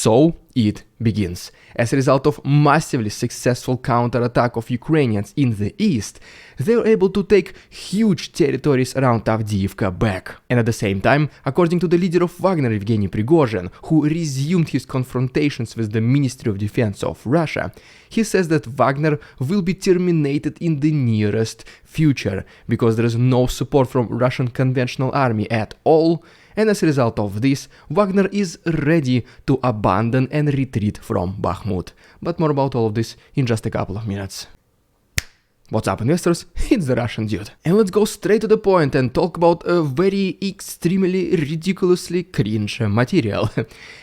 So it begins. As a result of massively successful counterattack of Ukrainians in the east, they were able to take huge territories around Avdiivka back. And at the same time, according to the leader of Wagner, Evgeny Prigozhin, who resumed his confrontations with the Ministry of Defense of Russia, he says that Wagner will be terminated in the nearest future, because there is no support from Russian conventional army at all, and as a result of this, Wagner is ready to abandon and retreat from Bakhmut. But more about all of this in just a couple of minutes. What's up, investors? It's the Russian dude. And let's go straight to the point and talk about a very extremely ridiculously cringe material.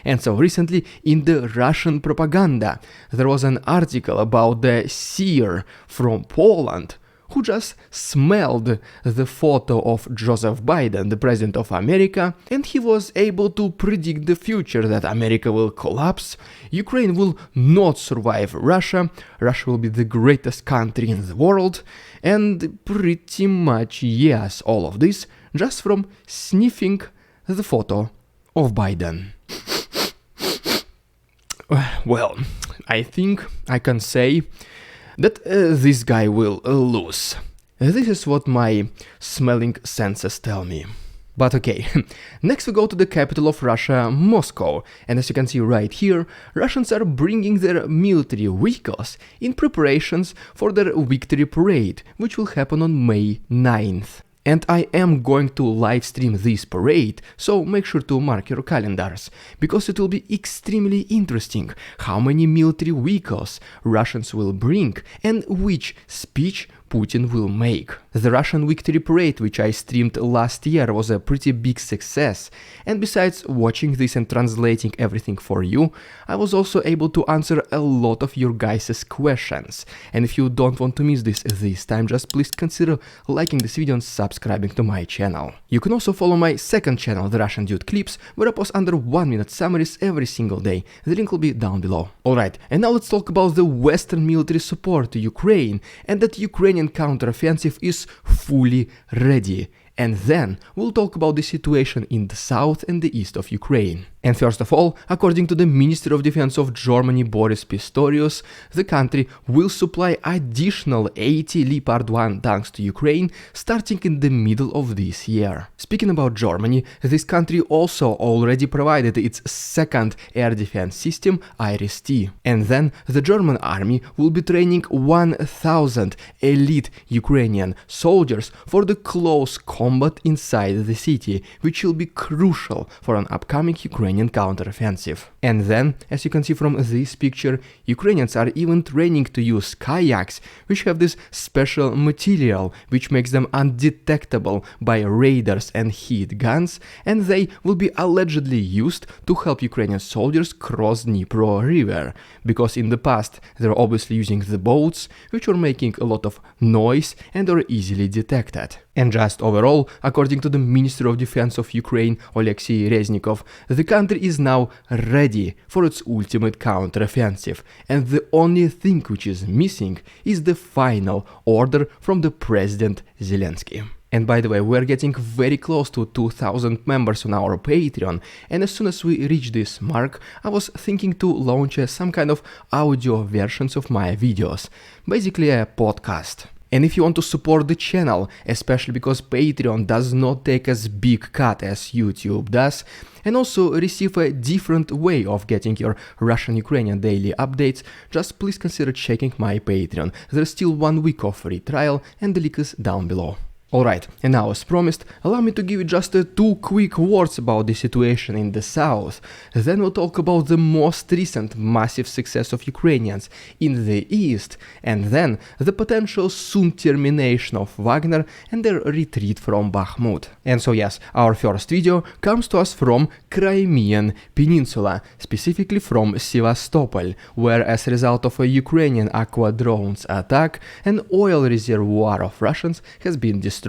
And so recently in the Russian propaganda, there was an article about the seer from Poland who just smelled the photo of Joseph Biden, the president of America, and he was able to predict the future, that America will collapse, Ukraine will not survive Russia, Russia will be the greatest country in the world, and pretty much yes, all of this just from sniffing the photo of Biden. Well, I think I can say that this guy will lose. This is what my smelling senses tell me. But okay, next we go to the capital of Russia, Moscow, and as you can see right here, Russians are bringing their military vehicles in preparations for their victory parade, which will happen on May 9th. And I am going to live stream this parade, so make sure to mark your calendars, because it will be extremely interesting how many military vehicles Russians will bring and which speech Putin will make. The Russian victory parade, which I streamed last year, was a pretty big success, and besides watching this and translating everything for you, I was also able to answer a lot of your guys' questions. And if you don't want to miss this time, just please consider liking this video and subscribing to my channel. You can also follow my second channel, The Russian Dude Clips, where I post under 1-minute summaries every single day. The link will be down below. Alright, and now let's talk about the Western military support to Ukraine, and that Ukrainian counteroffensive is fully ready. And then we'll talk about the situation in the south and the east of Ukraine. And first of all, according to the Ministry of Defense of Germany, Boris Pistorius, the country will supply additional 80 Leopard 1 tanks to Ukraine starting in the middle of this year. Speaking about Germany, this country also already provided its second air defense system, IRIS-T. And then the German army will be training 1,000 elite Ukrainian soldiers for the close combat inside the city, which will be crucial for an upcoming Ukrainian counteroffensive. And then, as you can see from this picture, Ukrainians are even training to use kayaks, which have this special material which makes them undetectable by radars and heat guns, and they will be allegedly used to help Ukrainian soldiers cross Dnipro River, because in the past they were obviously using the boats, which were making a lot of noise and are easily detected. And just overall, according to the Ministry of Defense of Ukraine, Oleksiy Reznikov, the country is now ready for its ultimate counteroffensive, and the only thing which is missing is the final order from the President Zelensky. And by the way, we're getting very close to 2,000 members on our Patreon, and as soon as we reach this mark, I was thinking to launch some kind of audio versions of my videos, basically a podcast. And if you want to support the channel, especially because Patreon does not take as big cut as YouTube does, and also receive a different way of getting your Russian-Ukrainian daily updates, just please consider checking my Patreon. There's still 1 week of free trial, and the link is down below. Alright, and now as promised, allow me to give you just 2 quick words about the situation in the south. Then we'll talk about the most recent massive success of Ukrainians in the east, and then the potential soon termination of Wagner and their retreat from Bakhmut. And so yes, our first video comes to us from Crimean Peninsula, specifically from Sevastopol, where as a result of a Ukrainian aqua drones attack, an oil reservoir of Russians has been destroyed.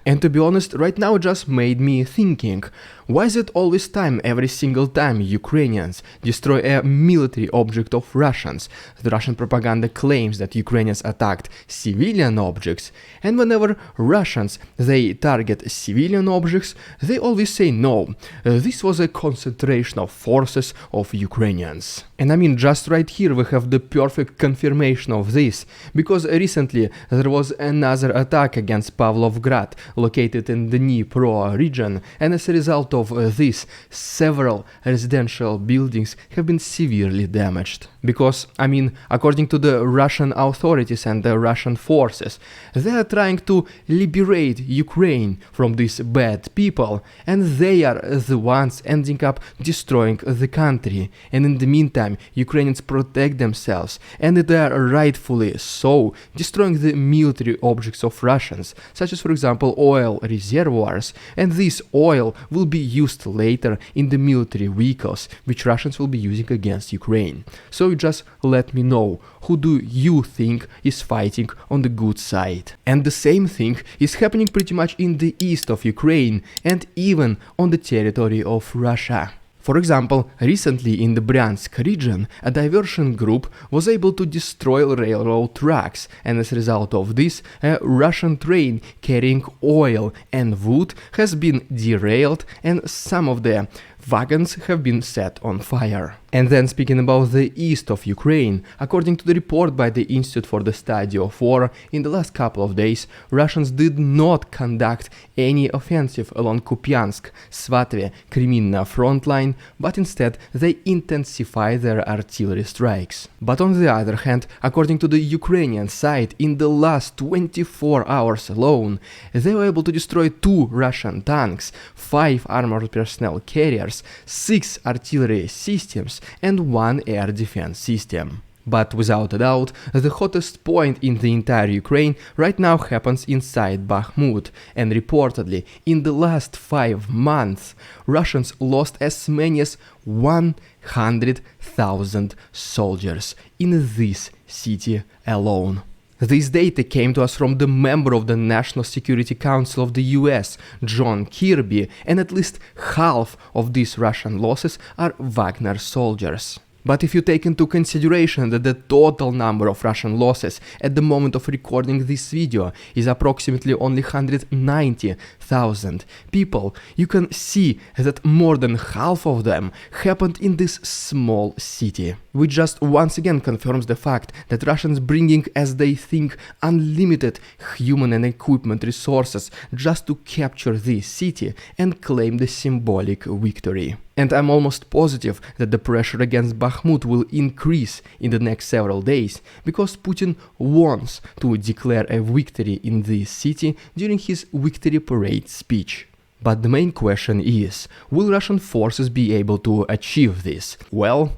And to be honest, right now it just made me thinking, Why is it always time, every single time Ukrainians destroy a military object of Russians? The Russian propaganda claims that Ukrainians attacked civilian objects, and whenever Russians they target civilian objects, they always say no, this was a concentration of forces of Ukrainians. And I mean, just right here we have the perfect confirmation of this, because recently there was another attack against Pavlovgrad, located in the Dnipro region, and as a result of this, several residential buildings have been severely damaged. Because, I mean, according to the Russian authorities and the Russian forces, they are trying to liberate Ukraine from these bad people, and they are the ones ending up destroying the country. And in the meantime, Ukrainians protect themselves, and they are rightfully so destroying the military objects of Russians, such as, for example, oil reservoirs, and this oil will be used later in the military vehicles, which Russians will be using against Ukraine. So just let me know, who do you think is fighting on the good side? And the same thing is happening pretty much in the east of Ukraine and even on the territory of Russia. For example, recently in the Bryansk region, a diversion group was able to destroy railroad tracks, and as a result of this, a Russian train carrying oil and wood has been derailed, and some of the wagons have been set on fire. And then, speaking about the east of Ukraine, according to the report by the Institute for the Study of War, in the last couple of days, Russians did not conduct any offensive along Kupiansk, Svatve, Kreminna front line, but instead they intensified their artillery strikes. But on the other hand, according to the Ukrainian side, in the last 24 hours alone, they were able to destroy 2 Russian tanks, 5 armored personnel carriers, 6 artillery systems, and 1 air defense system. But without a doubt, the hottest point in the entire Ukraine right now happens inside Bakhmut, and reportedly, in the last 5 months, Russians lost as many as 100,000 soldiers in this city alone. This data came to us from the member of the National Security Council of the US, John Kirby, and at least half of these Russian losses are Wagner soldiers. But if you take into consideration that the total number of Russian losses at the moment of recording this video is approximately only 190,000 people, you can see that more than half of them happened in this small city, which just once again confirms the fact that Russians bringing, as they think, unlimited human and equipment resources just to capture this city and claim the symbolic victory. And I'm almost positive that the pressure against Bakhmut will increase in the next several days, because Putin wants to declare a victory in this city during his victory parade speech. But the main question is, will Russian forces be able to achieve this? Well,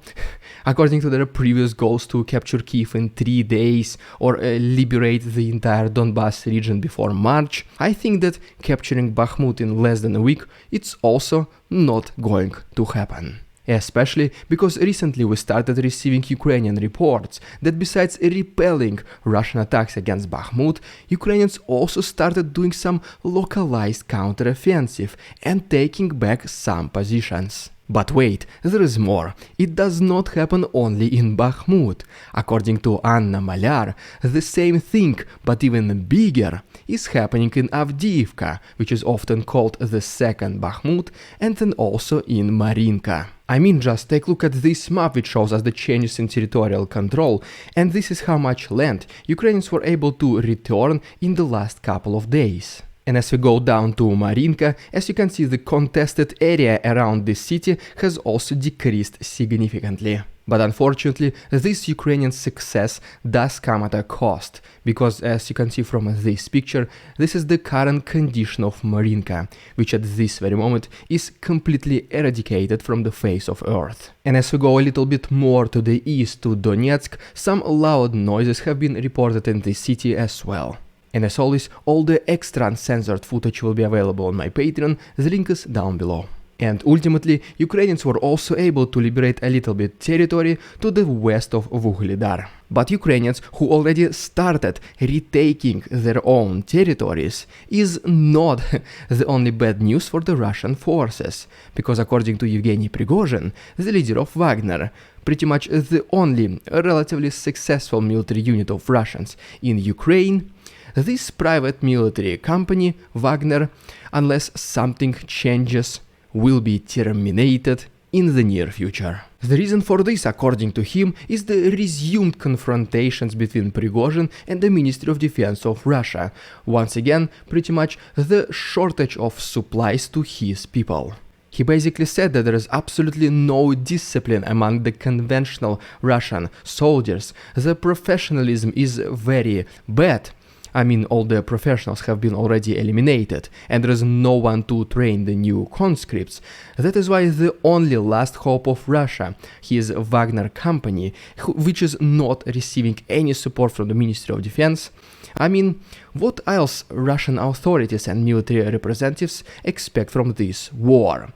according to their previous goals to capture Kiev in 3 days or liberate the entire Donbass region before March, I think that capturing Bakhmut in less than a week, it's also not going to happen. Especially because recently we started receiving Ukrainian reports that besides repelling Russian attacks against Bakhmut, Ukrainians also started doing some localized counteroffensive and taking back some positions. But wait, there is more. It does not happen only in Bakhmut. According to Anna Malyar, the same thing, but even bigger, is happening in Avdiivka, which is often called the second Bakhmut, and then also in Marinka. I mean, just take a look at this map which shows us the changes in territorial control, and this is how much land Ukrainians were able to return in the last couple of days. And as we go down to Marinka, as you can see, the contested area around this city has also decreased significantly. But unfortunately, this Ukrainian success does come at a cost, because as you can see from this picture, this is the current condition of Marinka, which at this very moment is completely eradicated from the face of Earth. And as we go a little bit more to the east to Donetsk, some loud noises have been reported in this city as well. And as always, all the extra uncensored footage will be available on my Patreon, the link is down below. And ultimately, Ukrainians were also able to liberate a little bit territory to the west of Vuhledar. But Ukrainians who already started retaking their own territories is not the only bad news for the Russian forces, because according to Yevgeny Prigozhin, the leader of Wagner, pretty much the only relatively successful military unit of Russians in Ukraine, this private military company, Wagner, unless something changes, will be terminated in the near future. The reason for this, according to him, is the resumed confrontations between Prigozhin and the Ministry of Defense of Russia. Once again, pretty much the shortage of supplies to his people. He basically said that there is absolutely no discipline among the conventional Russian soldiers. The professionalism is very bad. I mean, all the professionals have been already eliminated, and there is no one to train the new conscripts. That is why the only last hope of Russia, his Wagner company, which is not receiving any support from the Ministry of Defense. I mean, what else Russian authorities and military representatives expect from this war?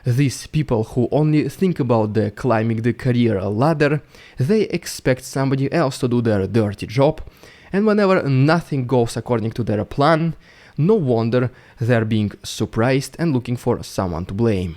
These people who only think about the climbing the career ladder, they expect somebody else to do their dirty job. And whenever nothing goes according to their plan, no wonder they're being surprised and looking for someone to blame.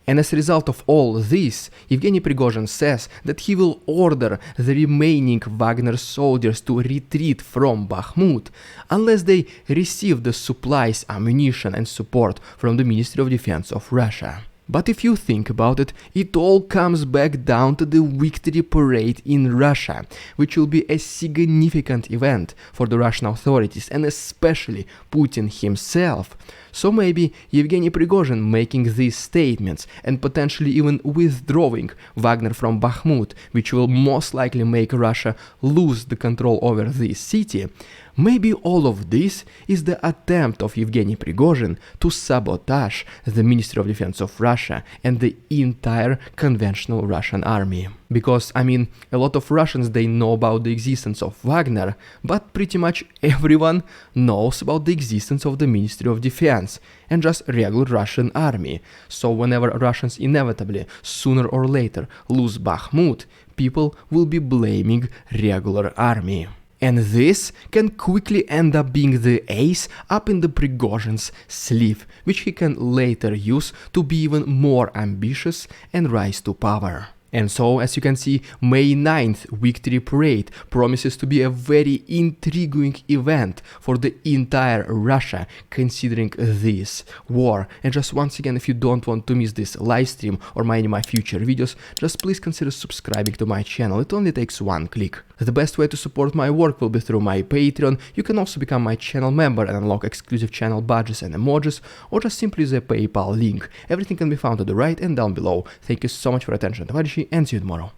And as a result of all this, Yevgeny Prigozhin says that he will order the remaining Wagner soldiers to retreat from Bakhmut unless they receive the supplies, ammunition and support from the Ministry of Defense of Russia. But if you think about it, it all comes back down to the victory parade in Russia, which will be a significant event for the Russian authorities and especially Putin himself. So maybe Yevgeny Prigozhin making these statements and potentially even withdrawing Wagner from Bakhmut, which will most likely make Russia lose the control over this city, maybe all of this is the attempt of Yevgeny Prigozhin to sabotage the Ministry of Defense of Russia and the entire conventional Russian army. Because, I mean, a lot of Russians, they know about the existence of Wagner, but pretty much everyone knows about the existence of the Ministry of Defense and just regular Russian army. So whenever Russians inevitably, sooner or later, lose Bakhmut, people will be blaming regular army. And this can quickly end up being the ace up in the Prigozhin's sleeve, which he can later use to be even more ambitious and rise to power. And so, as you can see, May 9th Victory Parade promises to be a very intriguing event for the entire Russia, considering this war. And just once again, if you don't want to miss this live stream or any of my future videos, just please consider subscribing to my channel. It only takes one click. The best way to support my work will be through my Patreon. You can also become my channel member and unlock exclusive channel badges and emojis, or just simply use a PayPal link. Everything can be found to the right and down below. Thank you so much for your attention, товарищи, and see you tomorrow.